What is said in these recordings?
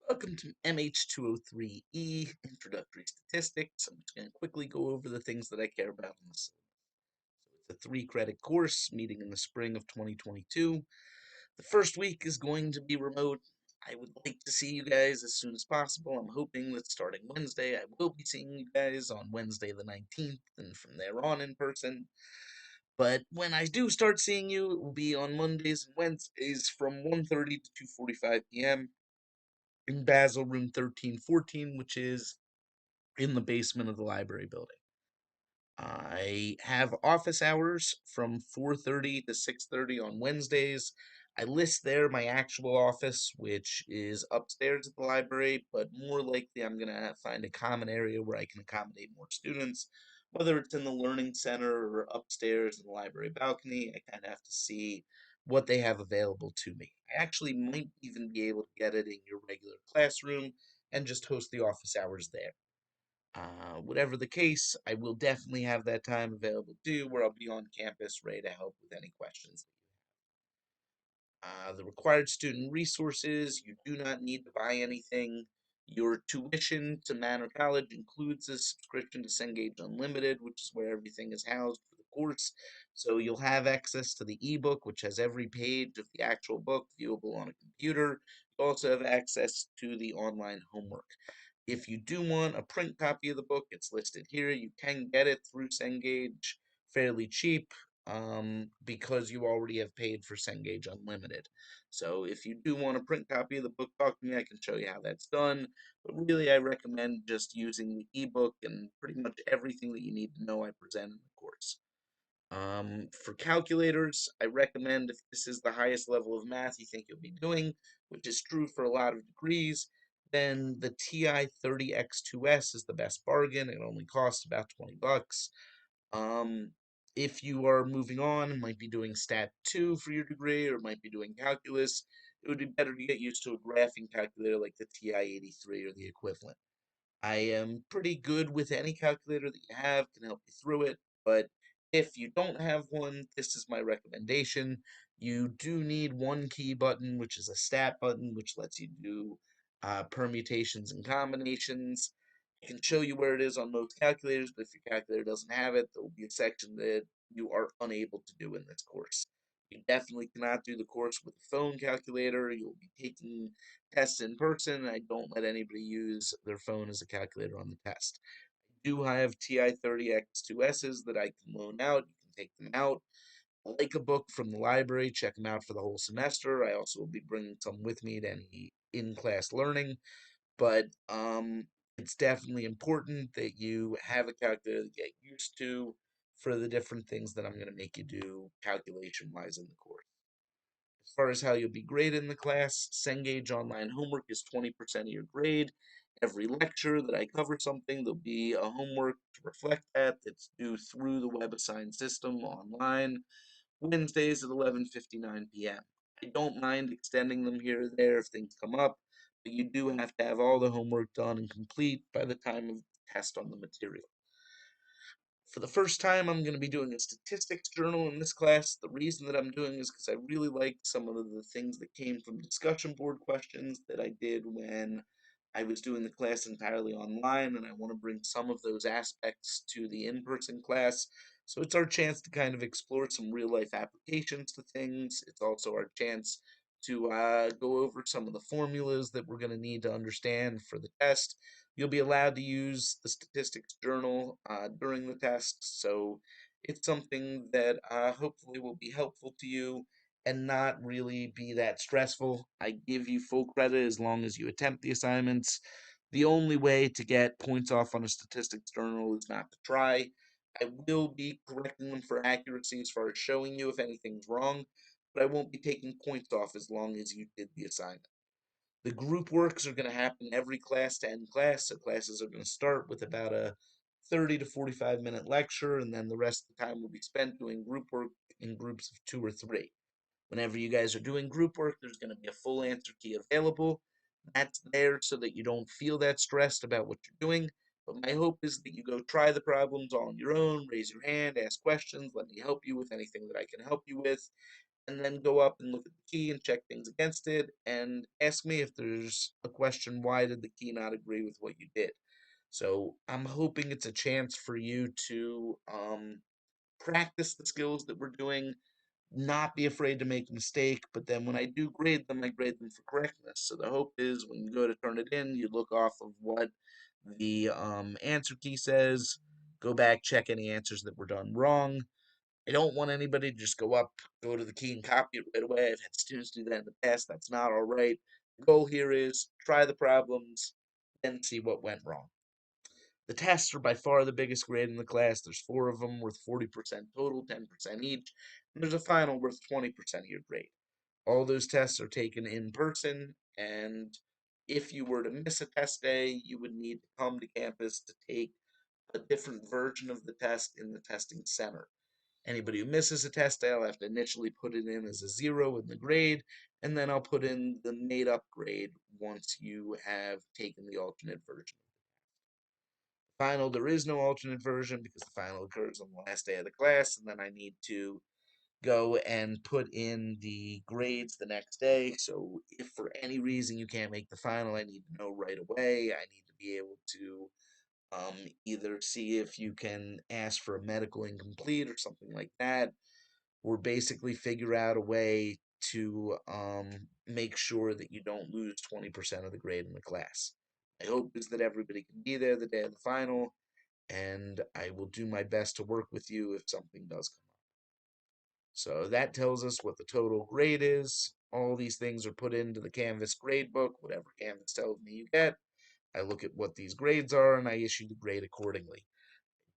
Welcome to MH203E Introductory Statistics. I'm just going to quickly go over the things that I care about in the syllabus. So it's a 3-credit course meeting in the spring of 2022. The first week is going to be remote. I would like to see you guys as soon as possible. I'm hoping that starting Wednesday, I will be seeing you guys on Wednesday the 19th and from there on in person. But when I do start seeing you, it will be on Mondays and Wednesdays from 1:30 to 2:45 p.m. in Basel Room 1314, which is in the basement of the library building. I have office hours from 4:30 to 6:30 on Wednesdays. I list there my actual office, which is upstairs at the library, but more likely I'm going to find a common area where I can accommodate more students, whether it's in the learning center or upstairs in the library balcony. I kind of have to see what they have available to me. I actually might even be able to get it in your regular classroom and just host the office hours there. Whatever the case, I will definitely have that time available too, where I'll be on campus ready to help with any questions. The required student resources, you do not need to buy anything. Your tuition to Manor College includes a subscription to Cengage Unlimited, which is where everything is housed for the course. So you'll have access to the ebook, which has every page of the actual book viewable on a computer. You also have access to the online homework. If you do want a print copy of the book, it's listed here. You can get it through Cengage fairly cheap because you already have paid for Cengage Unlimited. So if you do want a print copy of the book, talk to me. I can show you how that's done. But really, I recommend just using the ebook and pretty much everything that you need to know I present in the course. For calculators, I recommend if this is the highest level of math you think you'll be doing, which is true for a lot of degrees, then the TI 30X2S is the best bargain. It only costs about 20 bucks. Um, if you are moving on and might be doing Stat 2 for your degree or might be doing calculus, it would be better to get used to a graphing calculator like the TI 83 or the equivalent. I am pretty good with any calculator that you have, can help you through it, but if you don't have one, this is my recommendation. You do need one key button, which is a stat button, which lets you do permutations and combinations. I can show you where it is on most calculators, but if your calculator doesn't have it, there will be a section that you are unable to do in this course. You definitely cannot do the course with a phone calculator. You'll be taking tests in person. I don't let anybody use their phone as a calculator on the test. I do have TI 30X2Ss that I can loan out. You can take them out. I like a book from the library. Check them out for the whole semester. I also will be bringing some with me to any in-class learning. But it's definitely important that you have a calculator to get used to for the different things that I'm going to make you do calculation-wise in the course. As far as how you'll be graded in the class, Cengage online homework is 20% of your grade. Every lecture that I cover something, there'll be a homework to reflect that that's due through the web assigned system online, Wednesdays at 11:59 p.m. I don't mind extending them here or there if things come up, but you do have to have all the homework done and complete by the time of the test on the material. For the first time, I'm going to be doing a statistics journal in this class. The reason that I'm doing is because I really liked some of the things that came from discussion board questions that I did when I was doing the class entirely online, and I want to bring some of those aspects to the in-person class. So it's our chance to kind of explore some real-life applications to things. It's also our chance to go over some of the formulas that we're going to need to understand for the test. You'll be allowed to use the statistics journal during the test, so it's something that hopefully will be helpful to you and not really be that stressful. I give you full credit as long as you attempt the assignments. The only way to get points off on a statistics journal is not to try. I will be correcting them for accuracy as far as showing you if anything's wrong, but I won't be taking points off as long as you did the assignment. The group works are going to happen every class to end class. So classes are going to start with about a 30 to 45-minute lecture, and then the rest of the time will be spent doing group work in groups of 2 or 3. Whenever you guys are doing group work, there's going to be a full answer key available. That's there so that you don't feel that stressed about what you're doing. But my hope is that you go try the problems all on your own, raise your hand, ask questions, let me help you with anything that I can help you with, and then go up and look at the key and check things against it and ask me if there's a question, why did the key not agree with what you did? So I'm hoping it's a chance for you to practice the skills that we're doing, not be afraid to make a mistake, but then when I do grade them, I grade them for correctness. So the hope is when you go to turn it in, you look off of what the answer key says, go back, check any answers that were done wrong. I don't want anybody to just go up, go to the key and copy it right away. I've had students do that in the past. That's not all right. The goal here is try the problems, then see what went wrong. The tests are by far the biggest grade in the class. There's four of them worth 40% total, 10% each, and there's a final worth 20% of your grade. All those tests are taken in person, and if you were to miss a test day, you would need to come to campus to take a different version of the test in the testing center. Anybody who misses a test day, I'll have to initially put it in as a 0 in the grade, and then I'll put in the made up grade once you have taken the alternate version. Final, there is no alternate version because the final occurs on the last day of the class, and then I need to go and put in the grades the next day. So if for any reason you can't make the final, I need to know right away. I need to be able to either see if you can ask for a medical incomplete or something like that, or basically figure out a way to make sure that you don't lose 20% of the grade in the class. My hope is that everybody can be there the day of the final, and I will do my best to work with you if something does come up. So that tells us what the total grade is. All these things are put into the Canvas grade book, whatever Canvas tells me you get. I look at what these grades are and I issue the grade accordingly.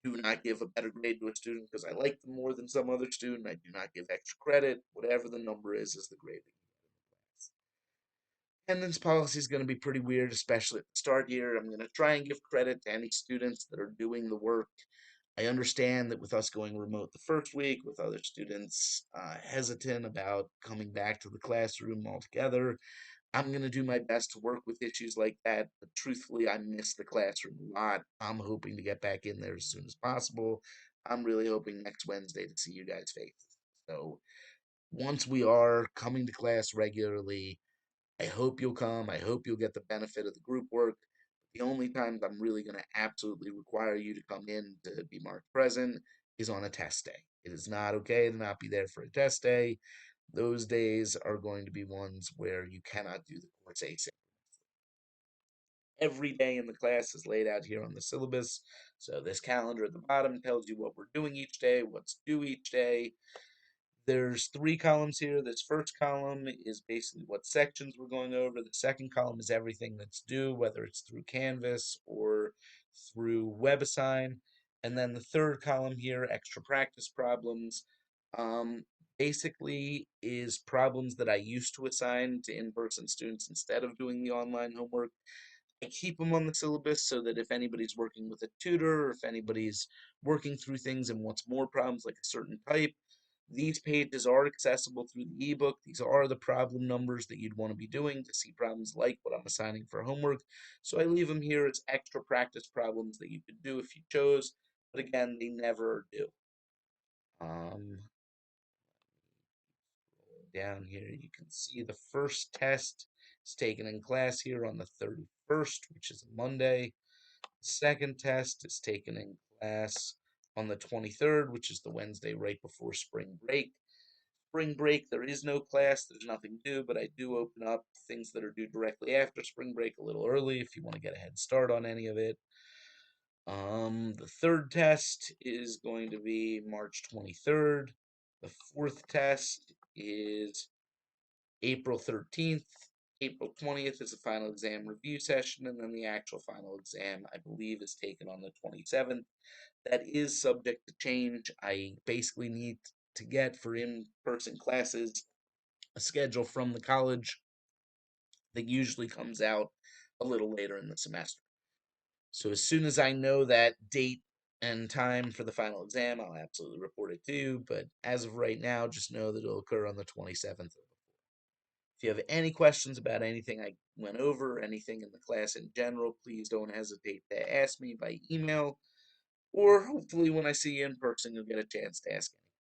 Do not give a better grade to a student because I like them more than some other student. I do not give extra credit. Whatever the number is the grade that you get in the class. Attendance policy is going to be pretty weird, especially at the start here. I'm going to try and give credit to any students that are doing the work. I understand that with us going remote the first week, with other students hesitant about coming back to the classroom altogether, I'm going to do my best to work with issues like that. But truthfully, I miss the classroom a lot. I'm hoping to get back in there as soon as possible. I'm really hoping next Wednesday to see you guys' faces. So once we are coming to class regularly, I hope you'll come. I hope you'll get the benefit of the group work. The only times I'm really going to absolutely require you to come in to be marked present is on a test day. It is not okay to not be there for a test day. Those days are going to be ones where you cannot do the course async. Every day in the class is laid out here on the syllabus. So this calendar at the bottom tells you what we're doing each day, what's due each day. There's three columns here. This first column is basically what sections we're going over. The second column is everything that's due, whether it's through Canvas or through WebAssign. And then the third column here, extra practice problems, um, basically is problems that I used to assign to in-person students instead of doing the online homework. I keep them on the syllabus so that if anybody's working with a tutor or if anybody's working through things and wants more problems like a certain type, these pages are accessible through the ebook. These are the problem numbers that you'd want to be doing to see problems like what I'm assigning for homework. So I leave them here as extra practice problems that you could do if you chose, but again, they never do. Um, Down here, you can see the first test is taken in class here on the 31st, which is a Monday. The second test is taken in class on the 23rd, which is the Wednesday right before spring break. Spring break, there is no class, there's nothing due, but I do open up things that are due directly after spring break a little early if you want to get a head start on any of it. The third test is going to be March 23rd. The fourth test is April 13th. April 20th is the final exam review session, and then the actual final exam, I believe, is taken on the 27th. That is subject to change. I basically need to get for in-person classes a schedule from the college that usually comes out a little later in the semester. So as soon as I know that date and time for the final exam, I'll absolutely report it to you. But as of right now, just know that it'll occur on the 27th. If you have any questions about anything I went over, anything in the class in general, please don't hesitate to ask me by email, or hopefully when I see you in person, you'll get a chance to ask any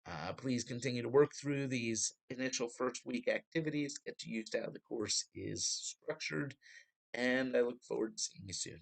questions. Please continue to work through these initial first week activities, get used to how the course is structured, and I look forward to seeing you soon.